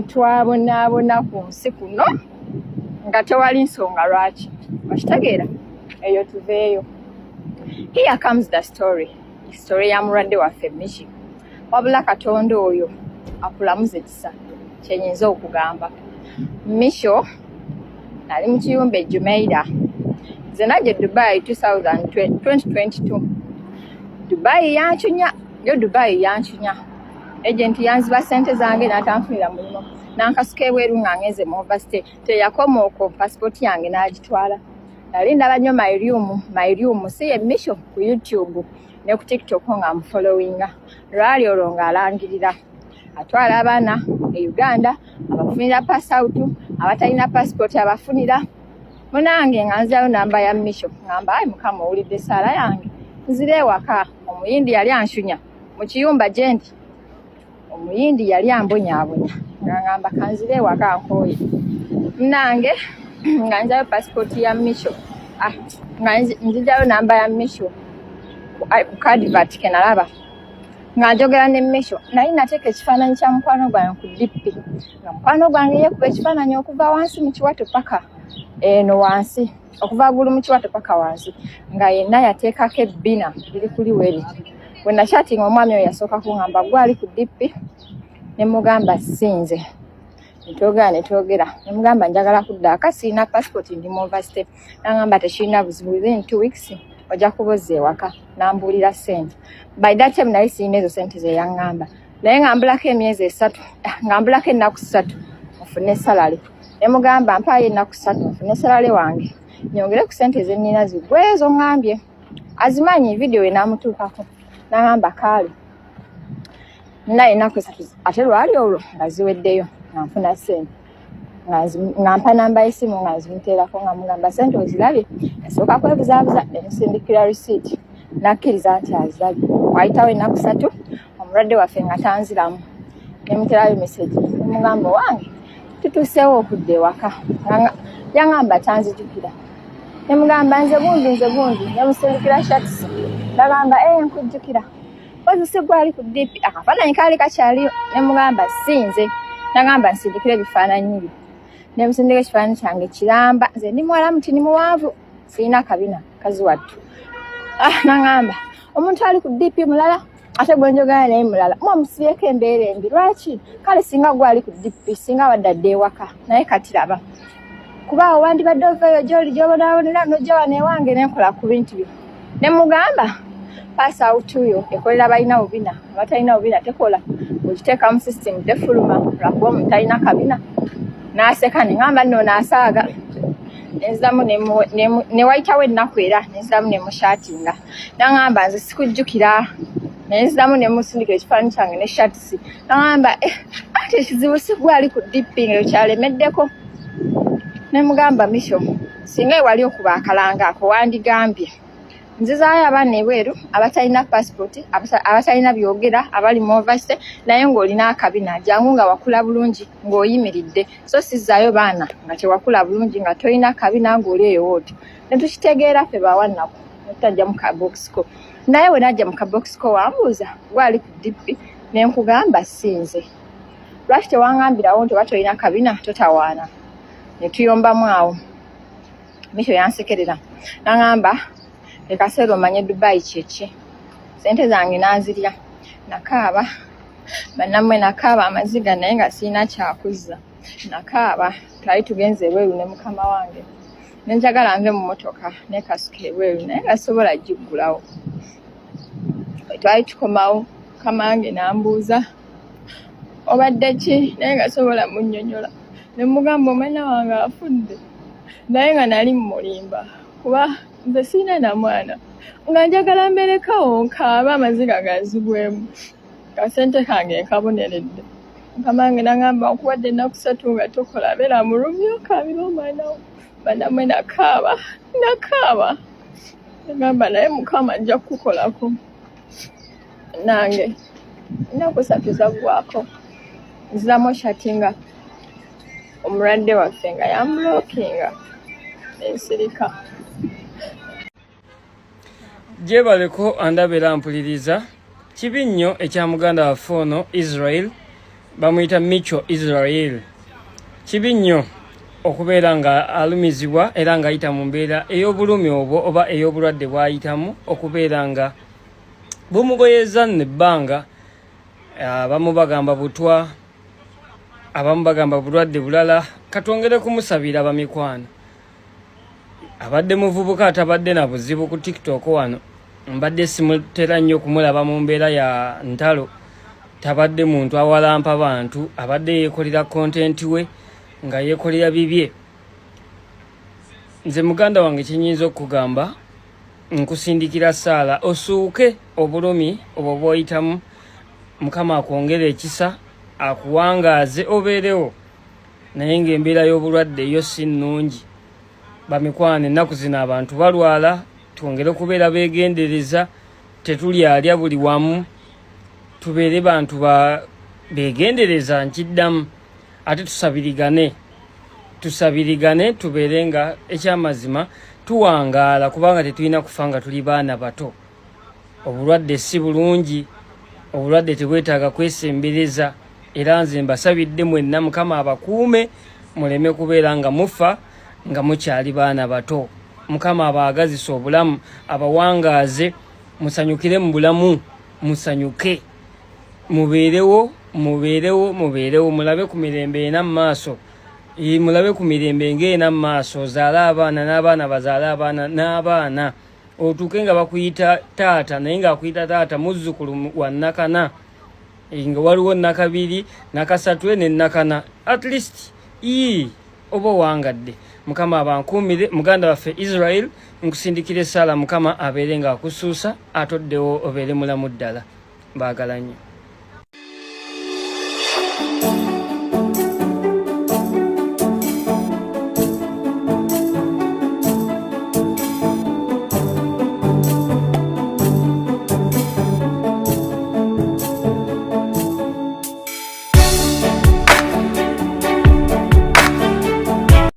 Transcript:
twabonaabona ku nsi kuno nga tewali nsonga lwaki okitegeera eyo tuveeyo. Here comes the story ya mulwadde waffe Mishi. Wabula Katonda oyo akulamuza ekisa kyenyinza okugamba. Misho nali mu kiyumba e Jumeirah nze najja Dubai 2022. Dubai yanchunya agent yanziba sente zange n'atanfunira mulimu nankasuka ebweru nga ngeze mu overstay teyakoma okwo passport yange n'agitwala. Nali ndaba nnyo Myrium si ye Misho ku YouTube ne ku TikTok nga amufollowinga. Lwali olwo ng'alangirira atwala abaana e Uganda abafunira pass out, abatalina passport abafunira. Munange nga nzirayo namba ya Misho ngamba ayi Mukama owulidde essaala yange nzire ewaka. Omuyindi yali anshunya mu kiyumba gye ndi, omuyindi yali ambonyaabonya nga ngamba kanzire ewaka nkooye. Munange nga nzirayo passport ya Misho nga nzirayo namba ya Misho ku kadivert ke nalaba nga njogera ne Misho naye nateeka ekifaananyi kya mukwano gwange ku DP nga mukwano gwange yeekuba ekifaananyi okuva wansi mu kiwato paka eno wansi, okuva gulu mu kiwato paka wansi nga yenna yateekako ebbina liri kuli weriti. Bwe nakyatinga omwami oyo yasooka kuŋŋamba gwali ku DP ne mugamba sinze. Netwogera ne mugamba njagala kudda aka siina passport ndi mu overstay. N'aŋŋamba tekirina buzibu within 2 weeks ojja kubozza ewaka. N'ambuulira ssente. By that time nali siina ezo ssente ze yaŋŋamba naye ngambulako emyezi 3 ngambulako ennaku 3 ofune salary. Ne mugamba mpaayo ennaku 3 ofune salary wange nyongere ku ssente ze nnina zigwe ezo ŋŋambye. Azimanyi video enaamutuukako n'aŋŋamba kaali naye ennaku 3 ate lwali olwo nga ziweddeyo nga nfuna ssente nga mpa namba y'essimu nga nzimuteerako nga mugamba ssente ozirabye. Yasooka kwebuzaabuza ne musindikira receipt n'akkiriza nti azirabye. Wayitawo ennaku 3 omulwadde waffe nga tanziramu ne muteerayo message ne mugamba wange tutuuseewo okudda ewaka. Yaŋŋamba tanzijukira ne mugamba nze bundi ne musindikira shatisi n'agamba nkujjukira ozise gwali ku DP akafaananyi kaali kakyaliyo. Ne mugamba sinze n'agamba nsindikira ebifaananyi bye ne musindika ekifaananyi kyange kiramba. Nze ndi muwala mutini muwanvu siina kabina kazi wattu. N'agamba omuntu ali ku DP mulala ate gwe njogera naye mulala mwamusibyeko embeera embi lwaki? Kale singa gwali ku DP singa wadde adda ewaka naye kati raba kuba wandibadde ovayo gy'oli gy'obonaabonera n'ojja wano ewange n'enkola ku bintu byo. Ne mugamba pass out yo ekolera balina obubina abatalina obubina tekola ogiteeka mu system tefuluma lwakuba omuntu talina kabina. N'aseka ne ŋŋamba nno n'asaaga nenziramu ne wayitawo ennaku era nenziramu ne mushaatinga. N'aŋŋamba nze sikujjukira nenziramu ne musindika ekifaananyi kyange ne shatisi. N'aŋŋamba ate ekizibu si gwali ku DP nga kyalemeddeko. Ne mugamba Misho singa wali okuba akalanga ako wandigambye. Nzizaayo abaana ebweru abatalina passport abatalina byogera abali mu overstay naye ng'olina akabina jangu nga wakula bulungi ng'oyimiridde. So sizaayo baana nga tewakula bulungi nga tolina kabina ng'oli eyo wooti. Ne tukitegeera ffe bawannaku tutajja mu kaboxiko naye we najja mu kaboxiko wambuuza gwali ku DP ne nkugamba sinze. Lwaki tewaŋŋambirawo nti oba tolina kabina totawaana? Ne tuyombamu awo. Misho yansekerera n'aŋŋamba ekaseera omanye Dubai kyeki. Sente zange n'azirya nakaaba bannamwe nakaaba amaziga naye nga siina kyakuzza. Nakaaba twali tugenze ebweru ne mukama wange ne njagala nve mu mmotoka nekasuka ebweru naye nga sobola giggulawo. Twali tukomawo mukama wange n'ambuuza obadde ki naye nga sobola munnyonnyola. Ne mugamba omwana wange afudde naye nga nali mmulimba kuba nze siina na mwana nga njagala mberekawo nkaaba amaziga ganzigwemu kasente kange nkaboneredde. Mukama wange n'aŋŋamba nkuwadde ennaku 3 nga tokola beera mulumye okaabira omwana wo. Bannamwe nakaaba ngamba naye Mukama ajja kukolako. Nange ennaku 3 zaggwako nziramu shatinga omulwadde waffe nga yamulookinga ensirika. Gyebaleko andabera mpuliriza kibi nnyo ekya muganda waffe ono Israel bamuyita Micho Israel. Kibi nnyo okubeera nga alumizibwa era nga ayita mu mbeera ey'obulumi obwo oba ey'obulwadde bw'ayitamu okubeera nga bumugoyeza nebbanga. Abamu bagamba butwa, abamu bagamba bulwadde bulala. Katwongere kumusabira bamikwano. Abadde muvubuka atabadde na buzibu ku TikTok wano. Mbadde simutera nnyo kumulaba mu mbeera ya ntalo. Tabadde muntu awalampa abantu, abadde yeekolera content we nga yeekolera bibye. Nze muganda wange kinyinza okugamba nkusindikira saala osuuke obulumi obwo bw'oyitamu. Mukama akwongere ekisa akuwangaaze obeerewo, naye ng'embeera y'obulwadde yo si nnungi. Bamikwane ennaku zino abantu balwala, twongere kubeera beegendereza, tetulyalya buli wamu, tubeere bantu beegendereza nkiddamu. Ate tusabirigane tubeere nga ekyamazima tuwangaala, kubanga tetulina kufa nga tuli baana bato. Obulwadde si bulungi, obulwadde tebwetaaga kwesembereza. Era nze mbasabidde mwenna Mukama abakuume muleme kubeera nga mufa nga mukyali baana bato. Mukama abaagazisa obulamu, abawangaaze, musanyukire mu bulamu, musanyuke, mubeerewo, mulabe ku mirembe ena mu maaso. Mulabe ku mirembe ng'ena mu maaso, ozaale abaana n'abaana bazaale abaana n'abaana. Otuuke nga bakuyita taata, naye ng'akuyita taata muzzukulu wa nakana, nga waliwo nakabiri, nakasatu ne nakana, at least oba owangadde. Mukama abankuumire. Muganda waffe Israel, nkusindikire saala Mukama abeere nga akusuusa, atoddewo obeere mulamu ddala. Baagala nnyo.